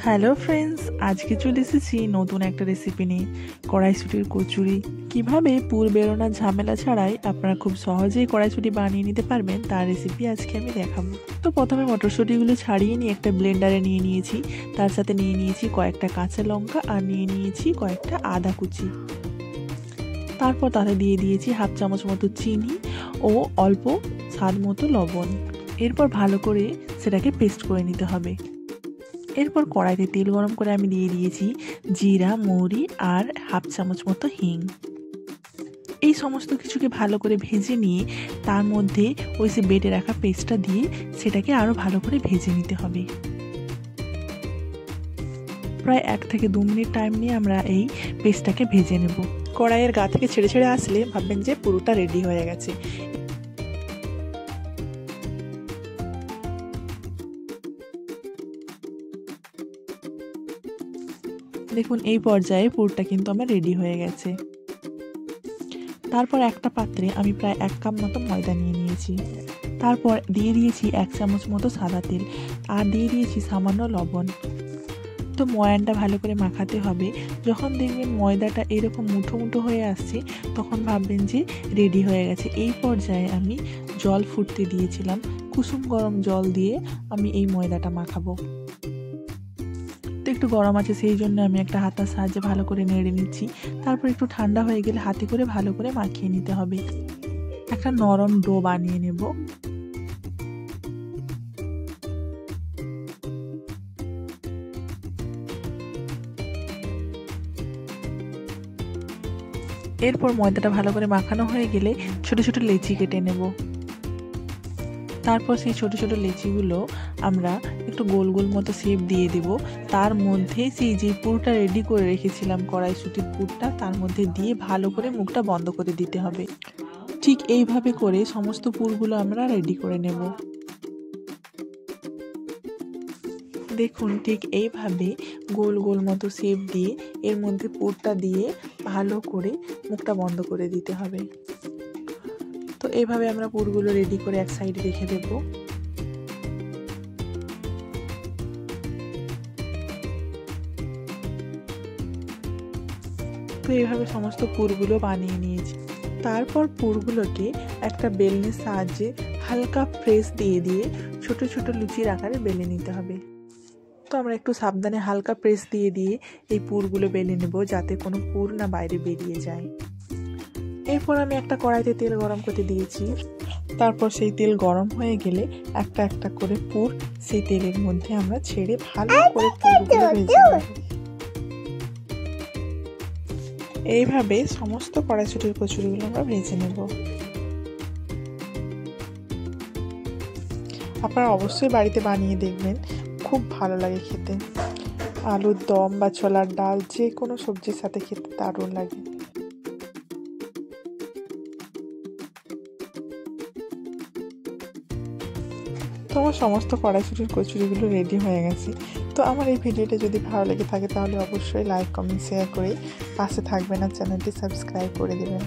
Hello friends, আজকে চলে এসেছি নতুন একটা রেসিপি নিয়ে। কড়াইশুঁটির কচুরি কিভাবে পুর বেরোনোর ঝামেলা ছাড়াই আপনারা খুব সহজেই কড়াইশুঁটি বানিয়ে নিতে পারবেন তার রেসিপি আজকে আমি দেখাবো। তো প্রথমে মটরশুঁটিগুলো ছাড়িয়ে নিয়ে একটা ব্লেন্ডারে নিয়ে নিয়েছি। তার সাথে নিয়ে নিয়েছি কয়েকটা কাঁচা লঙ্কা আর নিয়ে নিয়েছি কয়েকটা আদা কুচি। তারপর তাতে দিয়ে দিয়েছি হাফ চামচ মতো চিনি ও অল্প স্বাদ মতো লবণ। এরপর ভালো করে সেটাকে পেস্ট করে নিতে হবে। এরপর কড়াইতে তেল গরম করে আমি দিয়ে দিয়েছি জিরা, মৌরি আর হাফ চামচ মতো হিং। এই সমস্ত কিছুকে ভালো করে ভেজে নিয়ে তার মধ্যে ওই যে বেটে রাখা পেস্টটা দিয়ে সেটাকে আরও ভালো করে ভেজে নিতে হবে। প্রায় 1 থেকে 2 মিনিট টাইম নিয়ে আমরা এই পেস্টটাকে ভেজে নেব। কড়াইয়ের গা থেকে ছেড়ে ছেড়ে আসলে ভাববেন যে পুরোটা রেডি হয়ে গেছে। দেখুন এই পর্যায়ে পুরটা কিন্তু আমার রেডি হয়ে গেছে। তারপর একটা পাত্রে আমি প্রায় 1 কাপ মতো ময়দা নিয়ে নিয়েছি। তারপর দিয়ে দিয়েছি 1 চামচ মতো সাদা তেল আর দিয়ে দিয়েছি সামান্য লবণ। তো ময়ানটা ভালো করে মাখাতে হবে। যখন দেখবেন ময়দাটা এরকম মুঠো মুঠো হয়ে আসছে তখন ভাববেন যে রেডি হয়ে গেছে। এই পর্যায়ে আমি জল ফুটতে দিয়েছিলাম। কুসুম গরম জল দিয়ে আমি এই ময়দাটা মাখাবো। একটু গরম আছে সেই জন্য আমি একটা হাতার সাহায্যে ভালো করে নেড়ে নিচ্ছি। তারপর একটু ঠান্ডা হয়ে গেলে হাতে করে ভালো করে মাখিয়ে নিতে হবে। একটা নরম ডো বানিয়ে নেব। এরপর ময়দাটা ভালো করে মাখানো হয়ে গেলে ছোট ছোট লেচি কেটে নেব। তারপর সেই ছোট ছোট লেচিগুলো আমরা একটু গোল গোল মতো শেপ দিয়ে দেব। তার মধ্যে সেই যে পুরটা রেডি করে রেখেছিলাম কড়াইশুঁটির পুরটা তার মধ্যে দিয়ে ভালো করে মুখটা বন্ধ করে দিতে হবে। ঠিক এইভাবে করে সমস্ত পুরগুলো আমরা রেডি করে নেব। দেখুন ঠিক এইভাবে গোল গোল মতো শেপ দিয়ে এর মধ্যে পুরটা দিয়ে ভালো করে মুখটা বন্ধ করে দিতে হবে। তো এইভাবে আমরা পুরগুলো রেডি করে এক সাইডে রেখে দেব। তো এইভাবে সমস্ত পুরগুলো বানিয়ে নিয়েছি। তারপর পুরগুলোকে একটা বেলনির সাহায্যে হালকা প্রেস দিয়ে দিয়ে ছোট ছোট লুচির আকারে বেলে নিতে হবে। তো আমরা একটু সাবধানে হালকা প্রেস দিয়ে দিয়ে এই পুরগুলো বেলে নেব যাতে কোনো পুর না বাইরে বেরিয়ে যায়। এরপর আমি একটা কড়াইতে তেল গরম করতে দিয়েছি। তারপর সেই তেল গরম হয়ে গেলে একটা একটা করে পুর সেই তেলের মধ্যে আমরা ছেড়ে ভালো করে পুরগুলো ভেজে নেব। এইভাবে সমস্ত কড়াইশুঁটির কচুরিগুলো আমরা ভেজে নেব। আপনারা অবশ্যই বাড়িতে বানিয়ে দেখবেন, খুব ভালো লাগে খেতে। আলুর দম বা ছোলার ডাল যে কোনো সবজির সাথে খেতে দারুণ লাগে। তো আমার সমস্ত কড়াইশুঁটির কচুরিগুলো রেডি হয়ে গেছে। তো আমার এই ভিডিওটা যদি ভালো লেগে থাকে তাহলে অবশ্যই লাইক, কমেন্ট, শেয়ার করে পাশে থাকবেন আর চ্যানেলটি সাবস্ক্রাইব করে দেবেন।